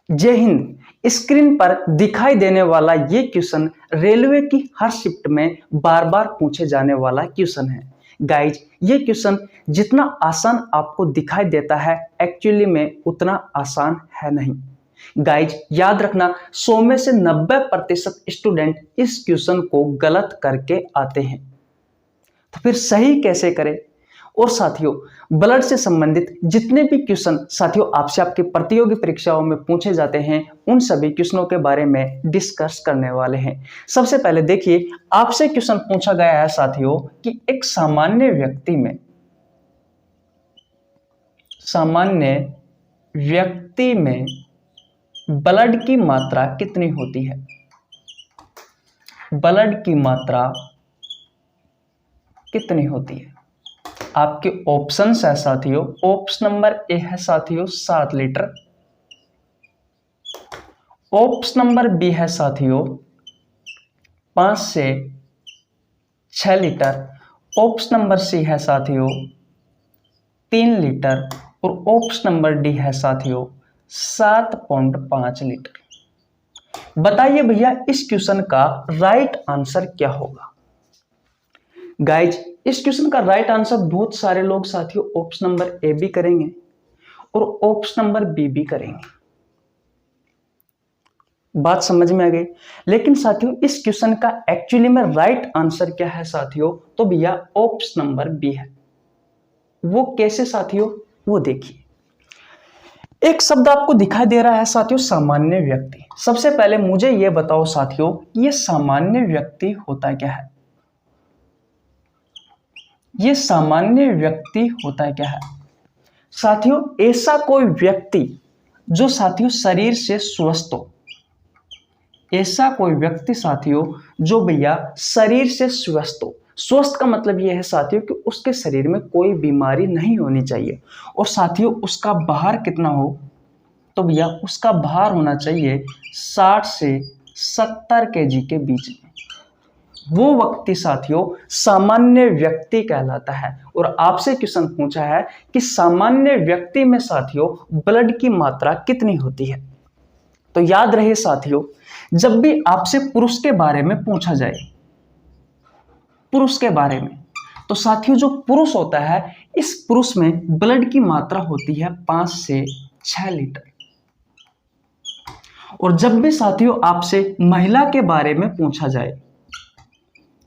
जय हिंद। स्क्रीन पर दिखाई देने वाला ये क्वेश्चन रेलवे की हर शिफ्ट में बार बार पूछे जाने वाला क्वेश्चन है। गाइज, ये क्वेश्चन जितना आसान आपको दिखाई देता है एक्चुअली में उतना आसान है नहीं। गाइज, याद रखना 100 में से 90% स्टूडेंट इस क्वेश्चन को गलत करके आते हैं। तो फिर सही कैसे करें? और साथियों, ब्लड से संबंधित जितने भी क्वेश्चन साथियों आपसे आपके प्रतियोगी परीक्षाओं में पूछे जाते हैं उन सभी क्वेश्चनों के बारे में डिस्कस करने वाले हैं। सबसे पहले देखिए, आपसे क्वेश्चन पूछा गया है साथियों कि एक सामान्य व्यक्ति में ब्लड की मात्रा कितनी होती है? ब्लड की मात्रा कितनी होती है? आपके ऑप्शंस है साथियों। ऑप्शन नंबर ए है साथियों 7 लीटर। ऑप्शन नंबर बी है साथियों 5 से 6 लीटर। ऑप्शन नंबर सी है साथियों 3 लीटर। और ऑप्शन नंबर डी है साथियों 7.5 लीटर। बताइए भैया, इस क्वेश्चन का राइट आंसर क्या होगा? गाइज, इस क्वेश्चन का राइट आंसर बहुत सारे लोग साथियों ऑप्शन नंबर ए भी करेंगे और ऑप्शन नंबर बी भी करेंगे। बात समझ में आ गई? लेकिन साथियों, इस क्वेश्चन का एक्चुअली में राइट आंसर क्या है साथियों? तो भैया ऑप्शन नंबर बी है। वो कैसे साथियों? वो देखिए, एक शब्द आपको दिखाई दे रहा है साथियों, सामान्य व्यक्ति। सबसे पहले मुझे यह बताओ साथियों, ये सामान्य व्यक्ति होता क्या है? ये सामान्य व्यक्ति होता क्या है साथियों? ऐसा कोई व्यक्ति जो साथियों शरीर से स्वस्थ हो। ऐसा कोई व्यक्ति साथियों जो भैया शरीर से स्वस्थ हो। स्वस्थ का मतलब यह है साथियों कि उसके शरीर में कोई बीमारी नहीं होनी चाहिए। और साथियों, उसका भार कितना हो? तो भैया उसका भार होना चाहिए 60 से 70 केजी के बीच में। वो व्यक्ति साथियों सामान्य व्यक्ति कहलाता है। और आपसे क्वेश्चन पूछा है कि सामान्य व्यक्ति में साथियों ब्लड की मात्रा कितनी होती है। तो याद रहे साथियों, जब भी आपसे पुरुष के बारे में पूछा जाए, पुरुष के बारे में, तो साथियों जो पुरुष होता है, इस पुरुष में ब्लड की मात्रा होती है 5 से 6 लीटर। और जब भी साथियों आपसे महिला के बारे में पूछा जाए,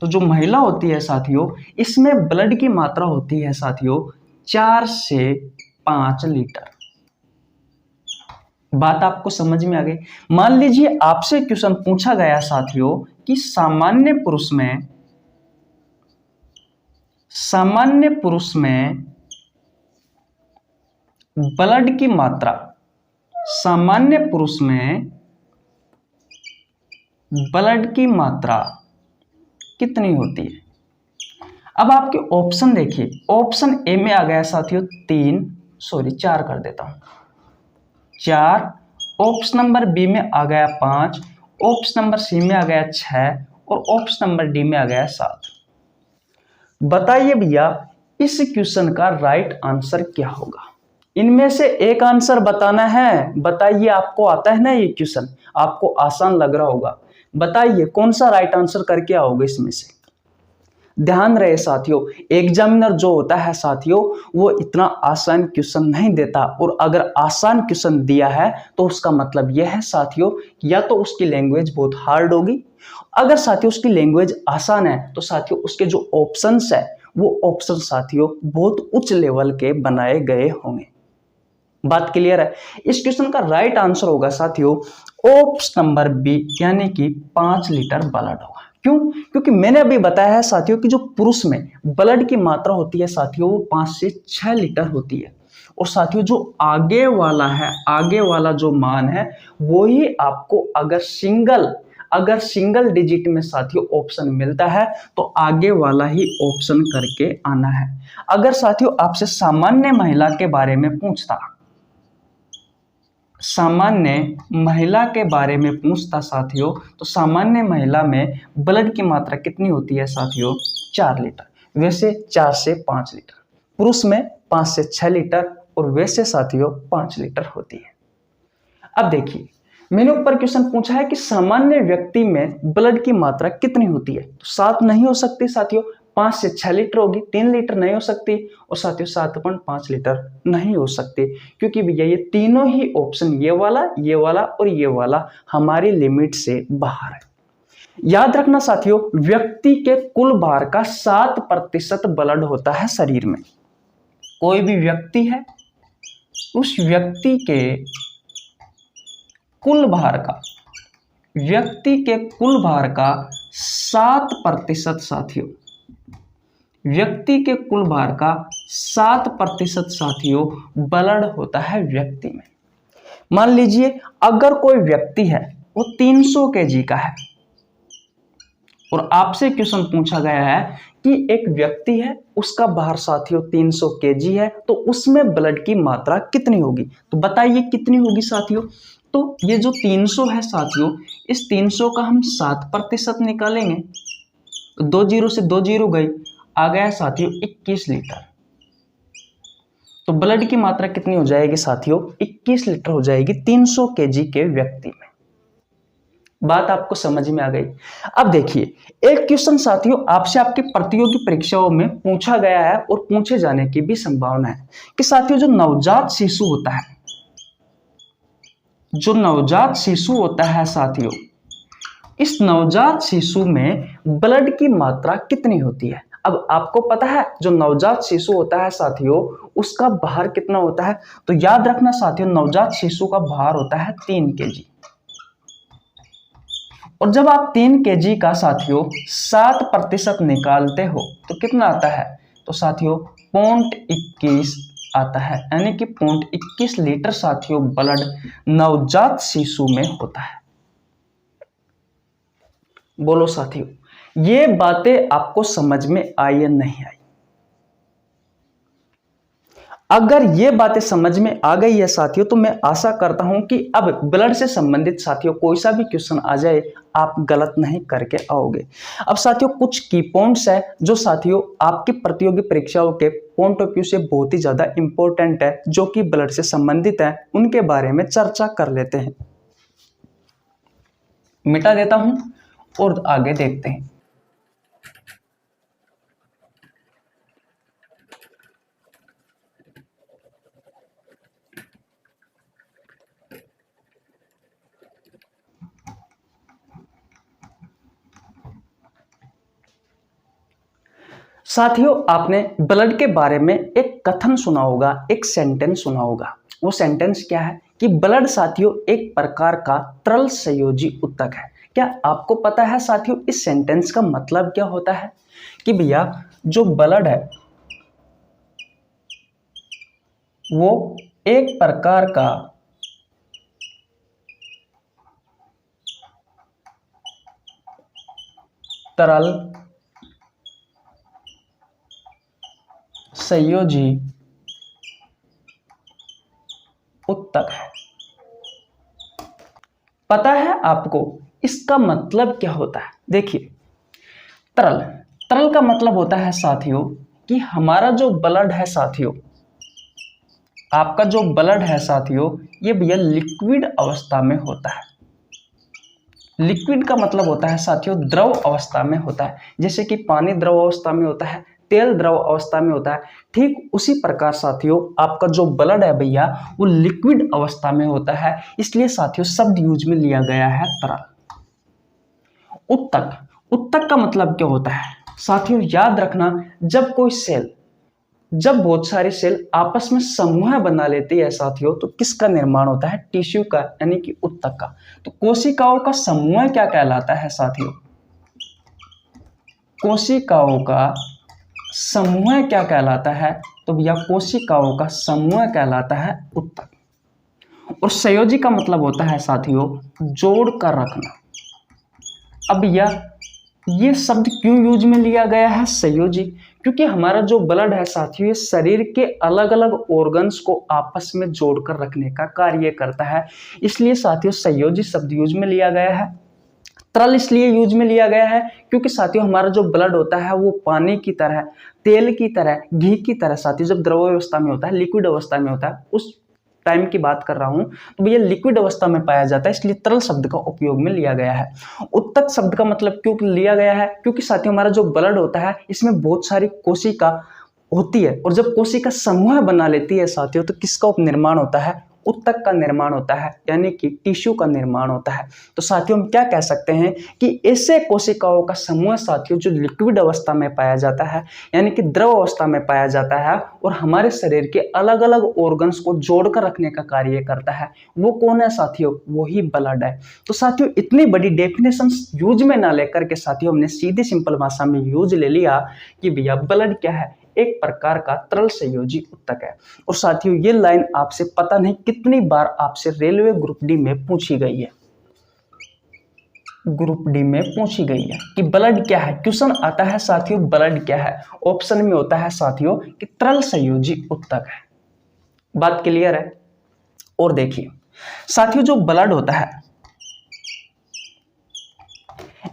तो जो महिला होती है साथियों, इसमें ब्लड की मात्रा होती है साथियों 4 से 5 लीटर। बात आपको समझ में आ गई? मान लीजिए आपसे क्वेश्चन पूछा गया साथियों कि सामान्य पुरुष में ब्लड की मात्रा, सामान्य पुरुष में ब्लड की मात्रा कितनी होती है? अब आपके ऑप्शन देखिए। ऑप्शन ए में आ गया साथियों 4 कर देता हूं, 4। ऑप्शन नंबर बी में आ गया 5। ऑप्शन नंबर सी में आ गया 6 और ऑप्शन नंबर डी में आ गया 7। बताइए भैया, इस क्वेश्चन का राइट आंसर क्या होगा? इनमें से एक आंसर बताना है। बताइए, आपको आता है ना ये क्वेश्चन, आपको आसान लग रहा होगा। बताइए कौन सा राइट आंसर करके आओगे इसमें से? ध्यान रहे साथियों, एग्जामिनर जो होता है साथियों वो इतना आसान क्वेश्चन नहीं देता। और अगर आसान क्वेश्चन दिया है तो उसका मतलब यह है साथियों या तो उसकी लैंग्वेज बहुत हार्ड होगी। अगर साथियों उसकी लैंग्वेज आसान है तो साथियों उसके जो ऑप्शंस है वो ऑप्शन साथियों बहुत उच्च लेवल के बनाए गए होंगे। बात क्लियर है? इस क्वेश्चन का राइट आंसर होगा साथियों ऑप्शन नंबर बी, यानी कि 5 लीटर ब्लड होगा। क्यों? क्योंकि मैंने अभी बताया है साथियों कि जो पुरुष में ब्लड की मात्रा होती है साथियों वो 5 से 6 लीटर होती है। और साथियों जो आगे वाला है, आगे वाला जो मान है वो ही आपको अगर सिंगल डिजिट में साथियों ऑप्शन मिलता है तो आगे वाला ही ऑप्शन करके आना है। अगर साथियों आपसे सामान्य महिला के बारे में पूछता, साथियों, तो सामान्य महिला में ब्लड की मात्रा कितनी होती है साथियों? 4 लीटर। वैसे 4 से 5 लीटर। पुरुष में 5 से 6 लीटर और वैसे साथियों 5 लीटर होती है। अब देखिए, मैंने ऊपर क्वेश्चन पूछा है कि सामान्य व्यक्ति में ब्लड की मात्रा कितनी होती है, तो 7 नहीं हो सकती साथियों, 5 से 6 लीटर होगी, 3 लीटर नहीं हो सकती, और साथियों 7.5 लीटर नहीं हो सकती, क्योंकि भैया ये तीनों ही ऑप्शन, ये वाला और ये वाला हमारी लिमिट से बाहर है। याद रखना साथियों, व्यक्ति के कुल भार का 7% ब्लड होता है शरीर में। कोई भी व्यक्ति है, उस व्यक्ति के कुल भार का, व्यक्ति के कुल भार का 7% साथियों, व्यक्ति के कुल भार का 7% साथियों ब्लड होता है व्यक्ति में। मान लीजिए अगर कोई व्यक्ति है वो 300 kg का है और आपसे क्वेश्चन पूछा गया है कि एक व्यक्ति है, उसका भार साथियों 300 kg है, तो उसमें ब्लड की मात्रा कितनी होगी, तो बताइए कितनी होगी साथियों। तो ये जो 300 है साथियों, इस 300 का हम 7% निकालेंगे, तो 2 जीरो से 2 जीरो गई, आ गया साथियों 21 लीटर। तो ब्लड की मात्रा कितनी हो जाएगी साथियों, 21 लीटर हो जाएगी 300 kg के व्यक्ति में। बात आपको समझ में आ गई। अब देखिए, एक क्वेश्चन साथियों आपसे आपकी प्रतियोगी परीक्षाओं में पूछा गया है और पूछे जाने की भी संभावना है कि साथियों जो नवजात शिशु होता है, जो नवजात शिशु होता है साथियों, इस नवजात शिशु में ब्लड की मात्रा कितनी होती है। अब आपको पता है जो नवजात शिशु होता है साथियों, उसका भार कितना होता है, तो याद रखना साथियों, नवजात शिशु का भार होता है 3 kg। और जब आप 3 kg का साथियों 7% निकालते हो तो कितना आता है, तो साथियों 0.21 आता है, यानी कि 0.21 लीटर साथियों ब्लड नवजात शिशु में होता है। बोलो साथियों, ये बातें आपको समझ में आई या नहीं आई। अगर ये बातें समझ में आ गई है साथियों, तो मैं आशा करता हूं कि अब ब्लड से संबंधित साथियों कोई सा भी क्वेश्चन आ जाए आप गलत नहीं करके आओगे। अब साथियों कुछ की पॉइंट्स है जो साथियों आपकी प्रतियोगी परीक्षाओं के पॉइंट ऑफ व्यू से बहुत ही ज्यादा इंपॉर्टेंट है, जो कि ब्लड से संबंधित है, उनके बारे में चर्चा कर लेते हैं। मिटा देता हूं और आगे देखते हैं। साथियों आपने ब्लड के बारे में एक कथन सुना होगा, एक सेंटेंस सुना होगा। वो सेंटेंस क्या है कि ब्लड साथियों एक प्रकार का तरल संयोजी ऊतक है। क्या आपको पता है साथियों इस सेंटेंस का मतलब क्या होता है, कि भैया जो ब्लड है वो एक प्रकार का तरल संयोजी ऊतक है। पता है आपको इसका मतलब क्या होता है। देखिए तरल, तरल का मतलब होता है साथियों कि हमारा जो ब्लड है साथियों, आपका जो ब्लड है साथियों, ये भैया लिक्विड अवस्था में होता है। लिक्विड का मतलब होता है साथियों द्रव अवस्था में होता है, जैसे कि पानी द्रव अवस्था में होता है, तेल द्रव अवस्था में होता है, ठीक उसी प्रकार साथियों आपका जो ब्लड है भैया वो लिक्विड अवस्था में होता है। इसलिए साथियों शब्द यूज में लिया गया है तरल। उत्तक, उत्तक का मतलब क्या होता है साथियों, याद रखना जब कोई सेल, जब बहुत सारी सेल आपस में समूह बना लेती है साथियों, तो किसका निर्माण होता है, टिश्यू का, यानी कि ऊतक का। तो कोशिकाओं का समूह क्या कहलाता है साथियों, कोशिकाओं का समूह क्या कहलाता है, तो भैया कोशिकाओं का समूह कहलाता है ऊतक। और संयोजी का मतलब होता है साथियों जोड़ कर रखना। अब भैया ये शब्द क्यों यूज में लिया गया है संयोजी, क्योंकि हमारा जो ब्लड है साथियों ये शरीर के अलग अलग ऑर्गन्स को आपस में जोड़कर रखने का कार्य करता है, इसलिए साथियों संयोजी शब्द यूज में लिया गया है। तरल इसलिए यूज में लिया गया है क्योंकि साथियों हमारा जो ब्लड होता है वो पानी की तरह, तेल की तरह, घी की तरह साथियों जब द्रव अवस्था में होता है, लिक्विड अवस्था में होता है, उस टाइम की बात कर रहा हूं तो भैया लिक्विड अवस्था में पाया जाता है, इसलिए तरल शब्द का उपयोग में लिया गया है। उत्तक शब्द का मतलब क्यों लिया गया है, क्योंकि साथियों हमारा जो ब्लड होता है इसमें बहुत सारी कोशिका होती है, और जब कोशिका समूह बना लेती है साथियों तो किसका निर्माण होता है, उत्तक का निर्माण होता है, यानी कि टिश्यू का निर्माण होता है। तो साथियों हम क्या कह सकते हैं कि ऐसे कोशिकाओं का समूह साथियों जो लिक्विड अवस्था में पाया जाता है, यानी कि द्रव अवस्था में पाया जाता है और हमारे शरीर के अलग अलग ऑर्गन्स को जोड़कर रखने का कार्य करता है, वो कौन है साथियों, वो ही ब्लड है। तो साथियों इतनी बड़ी डेफिनेशन यूज में ना लेकर के साथियों हमने सीधी सिंपल भाषा में यूज ले लिया कि भैया ब्लड क्या है, एक प्रकार का तरल संयोजी उत्तक है। और साथियों ये लाइन आपसे पता नहीं कितनी बार आपसे रेलवे ग्रुप डी में पूछी गई है, ग्रुप डी में पूछी गई है कि ब्लड क्या है। क्वेश्चन आता है साथियों ब्लड क्या है, ऑप्शन में होता है साथियों कि तरल संयोजी उत्तक है। बात क्लियर है। और देखिए साथियों जो ब्लड होता है,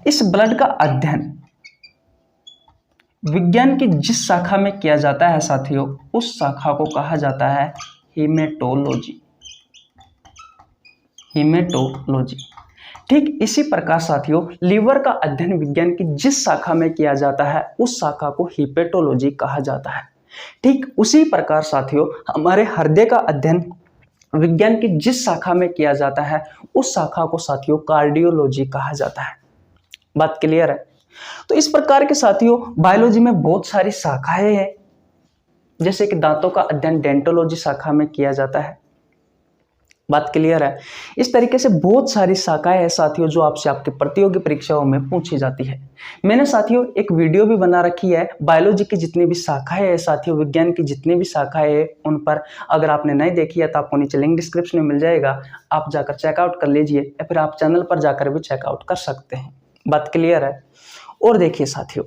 इस ब्लड का अध्ययन विज्ञान की जिस शाखा में किया जाता है साथियों उस शाखा को कहा जाता है हीमेटोलॉजी। हीमेटोलॉजी। ठीक इसी प्रकार साथियों लीवर का अध्ययन विज्ञान की जिस शाखा में किया जाता है उस शाखा को हीपेटोलॉजी कहा जाता है। ठीक उसी प्रकार साथियों हमारे हृदय का अध्ययन विज्ञान की जिस शाखा में किया जाता है उस शाखा को साथियों कार्डियोलॉजी कहा जाता है। बात क्लियर है। तो इस प्रकार के साथियों बायोलॉजी में बहुत सारी शाखाएं हैं, जैसे कि दांतों का अध्ययन डेंटोलॉजी शाखा में किया जाता है। बात क्लियर है। इस तरीके से बहुत सारी शाखाएं हैं साथियों जो आपसे आपके प्रतियोगी परीक्षाओं में पूछी जाती है। मैंने साथियों एक वीडियो भी बना रखी है बायोलॉजी की जितनी भी शाखाएं हैं साथियों, विज्ञान की जितनी भी शाखाएं हैं उन पर, अगर आपने नहीं देखी है तो आपको नीचे लिंक डिस्क्रिप्शन में मिल जाएगा, आप जाकर चेकआउट कर लीजिए, या फिर आप चैनल पर जाकर भी चेकआउट कर सकते हैं। बात क्लियर है। और देखिए साथियों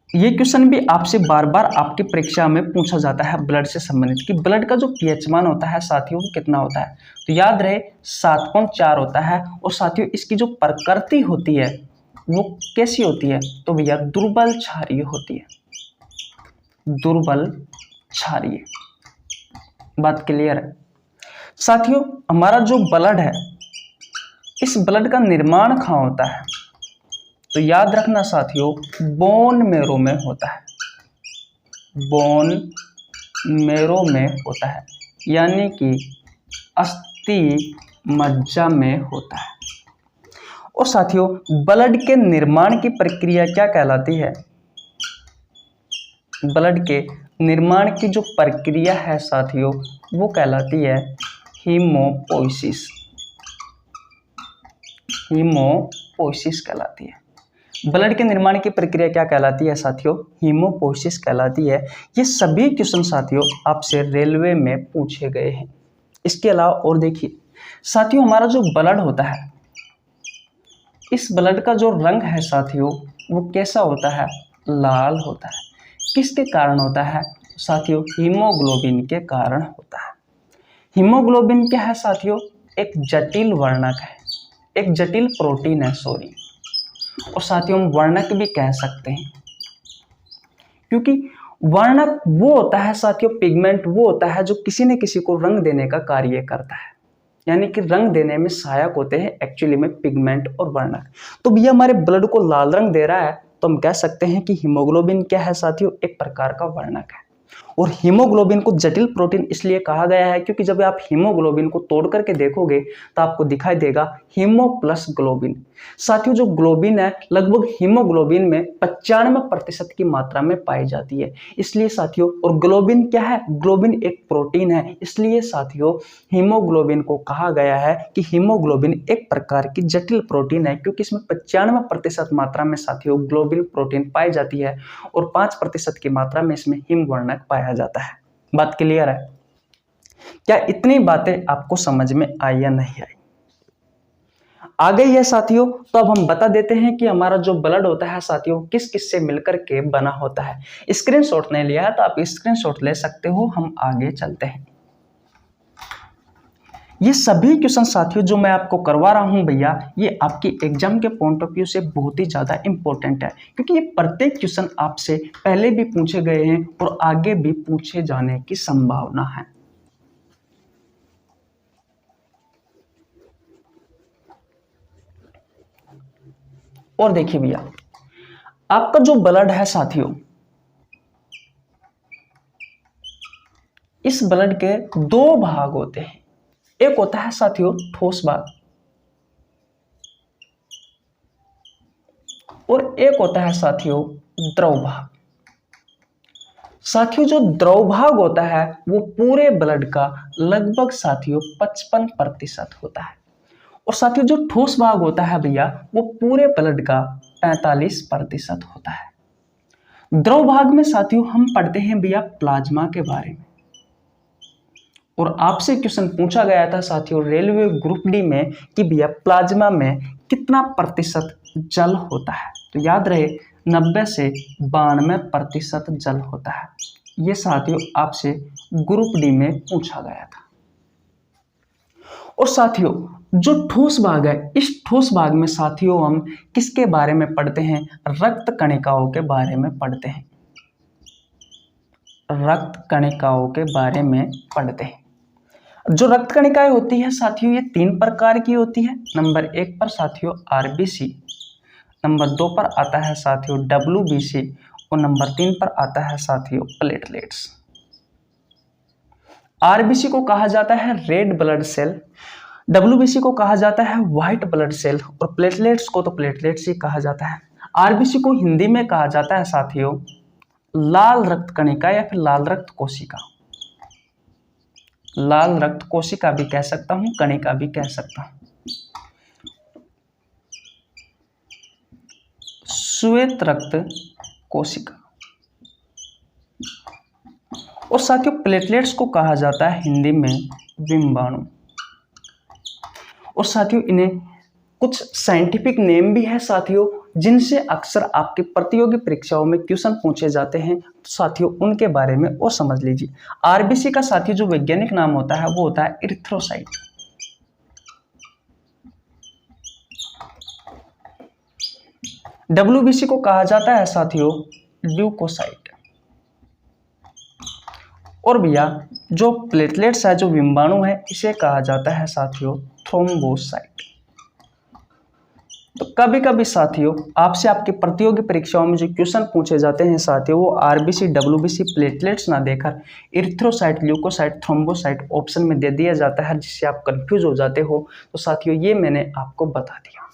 ये क्वेश्चन भी आपसे बार बार आपकी परीक्षा में पूछा जाता है ब्लड से संबंधित कि ब्लड का जो पीएच मान होता है साथियों वो कितना होता है। तो याद रहे 7.4 होता है। और साथियों इसकी जो प्रकृति होती है वो कैसी होती है, तो भैया दुर्बल क्षारीय होती है, दुर्बल क्षारीय। बात क्लियर है। साथियों हमारा जो ब्लड है इस ब्लड का निर्माण कहाँ होता है, तो याद रखना साथियों बोन मेरो में होता है, बोन मेरो में होता है, यानी कि अस्थि मज्जा में होता है। और साथियों ब्लड के निर्माण की प्रक्रिया क्या कहलाती है, ब्लड के निर्माण की जो प्रक्रिया है साथियों वो कहलाती है हीमोपोइसिस, हीमोपोइसिस कहलाती है। ब्लड के निर्माण की प्रक्रिया क्या कहलाती है साथियों, हीमोपोइसिस कहलाती है। ये सभी क्वेश्चन साथियों आपसे रेलवे में पूछे गए हैं। इसके अलावा और देखिए साथियों हमारा जो ब्लड होता है इस ब्लड का जो रंग है साथियों वो कैसा होता है, लाल होता है। किसके कारण होता है साथियों, हीमोग्लोबिन के कारण होता है। हीमोग्लोबिन क्या है साथियों, एक जटिल वर्णक है, एक जटिल प्रोटीन है सॉरी, और साथियों हम वर्णक भी कह सकते हैं, क्योंकि वर्णक वो होता है साथियों, पिगमेंट वो होता है जो किसी न किसी को रंग देने का कार्य करता है, यानी कि रंग देने में सहायक होते हैं एक्चुअली में पिगमेंट और वर्णक। तो भैया हमारे ब्लड को लाल रंग दे रहा है तो हम कह सकते हैं कि हीमोग्लोबिन क्या है साथियों, एक प्रकार का वर्णक है। और हीमोग्लोबिन को जटिल प्रोटीन इसलिए कहा गया है क्योंकि जब आप हीमोग्लोबिन को तोड़ करके देखोगे तो आपको दिखाई देगा हीमो प्लस ग्लोबिन। साथियों जो ग्लोबिन है लगभग हीमोग्लोबिन में 95% की मात्रा में पाई जाती है, इसलिए साथियों, और ग्लोबिन क्या है, ग्लोबिन एक प्रोटीन है, इसलिए साथियों हीमोग्लोबिन को कहा गया है कि हीमोग्लोबिन एक प्रकार की जटिल प्रोटीन है, क्योंकि इसमें 95% मात्रा में साथियों ग्लोबिन प्रोटीन पाई जाती है और 5% की मात्रा में इसमें हिम वर्णक पाया जाता है। बात क्लियर है। क्या इतनी बातें आपको समझ में आई या नहीं आई? आ गई है साथियों। तो अब हम बता देते हैं कि हमारा जो ब्लड होता है साथियों किस किस से मिलकर के बना होता है। स्क्रीनशॉट नहीं लिया है तो आप स्क्रीनशॉट ले सकते हो। हम आगे चलते हैं। ये सभी क्वेश्चन साथियों जो मैं आपको करवा रहा हूं भैया, ये आपकी एग्जाम के पॉइंट ऑफ व्यू से बहुत ही ज़्यादा इंपॉर्टेंट है, क्योंकि ये प्रत्येक क्वेश्चन आपसे पहले भी पूछे गए हैं और आगे भी पूछे जाने की संभावना है। और देखिए भैया, आपका जो ब्लड है साथियों, इस ब्लड के दो भाग होते हैं। एक होता है साथियों ठोस भाग और एक होता है साथियों द्रव भाग। साथियों जो द्रव भाग होता है वो पूरे ब्लड का लगभग साथियों 55% होता है और साथियों जो ठोस भाग होता है भैया वो पूरे ब्लड का 45% होता है। द्रव भाग में साथियों हम पढ़ते हैं भैया प्लाज्मा के बारे में, और आपसे क्वेश्चन पूछा गया था साथियों रेलवे ग्रुप डी में कि भैया प्लाज्मा में कितना प्रतिशत जल होता है। तो याद रहे 90 से 92% जल होता है। ये साथियों आपसे ग्रुप डी में पूछा गया था। और साथियों जो ठोस भाग है, इस ठोस भाग में साथियों हम किसके बारे में पढ़ते हैं? रक्त कणिकाओं के बारे में पढ़ते हैं। रक्त कणिकाओं के बारे में पढ़ते हैं। जो रक्त कणिकाएं होती है साथियों ये 3 प्रकार की होती है। नंबर 1 पर साथियों आरबीसी, नंबर 2 पर आता है साथियों डब्ल्यूबीसी और नंबर 3 पर आता है साथियों प्लेटलेट्स। आरबीसी को कहा जाता है रेड ब्लड सेल, डब्ल्यूबीसी को कहा जाता है व्हाइट ब्लड सेल और प्लेटलेट्स को तो प्लेटलेट्स ही कहा जाता है। आरबीसी को हिंदी में कहा जाता है साथियों लाल रक्त कणिका या फिर लाल रक्त कोशिका। लाल रक्त कोशिका भी कह सकता हूं, कणिका भी कह सकता हूं। श्वेत रक्त कोशिका। और साथियों प्लेटलेट्स को कहा जाता है हिंदी में विम्बाणु। और साथियों इन्हें कुछ साइंटिफिक नेम भी है साथियों जिनसे अक्सर आपके प्रतियोगी परीक्षाओं में क्वेश्चन पूछे जाते हैं। तो साथियों उनके बारे में और समझ लीजिए। आरबीसी का साथियों जो वैज्ञानिक नाम होता है वो होता है इरिथ्रोसाइट। डब्ल्यूबीसी को कहा जाता है साथियों ल्यूकोसाइट। और भैया जो प्लेटलेट्स है, जो विम्बाणु है, इसे कहा जाता है साथियों थ्रोम्बोसाइट। तो कभी कभी साथियों आपसे आपके प्रतियोगी परीक्षाओं में जो क्वेश्चन पूछे जाते हैं साथियों वो आरबीसी, डब्ल्यूबीसी, प्लेटलेट्स ना देकर इरिथ्रोसाइट, ल्यूकोसाइट, थ्रोम्बोसाइट ऑप्शन में दे दिया जाता है, जिससे आप कंफ्यूज हो जाते हो। तो साथियों ये मैंने आपको बता दिया।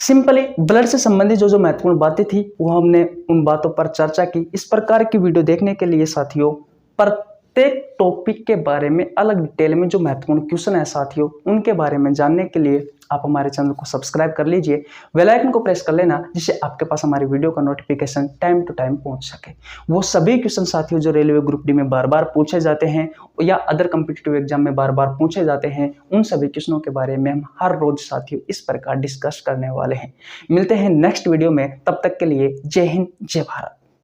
सिंपली ब्लड से संबंधित जो महत्वपूर्ण बातें थी वो हमने उन बातों पर चर्चा की। इस प्रकार की वीडियो देखने के लिए साथियों प्रत्येक टॉपिक के बारे में अलग डिटेल में जो महत्वपूर्ण क्वेश्चन है साथियों उनके बारे में जानने के लिए आप हमारे चैनल को सब्सक्राइब कर लीजिए, बेल आइकन को प्रेस कर लेना, जिससे आपके पास हमारी वीडियो का नोटिफिकेशन टाइम टू टाइम पहुंच सके। वो सभी क्वेश्चन साथियों जो रेलवे ग्रुप डी में बार बार पूछे जाते हैं या अदर कॉम्पिटिटिव एग्जाम में बार बार पूछे जाते हैं, उन सभी क्वेश्चनों के बारे में हम हर रोज साथियों इस प्रकार डिस्कस करने वाले हैं। मिलते हैं नेक्स्ट वीडियो में, तब तक के लिए जय हिंद, जय भारत।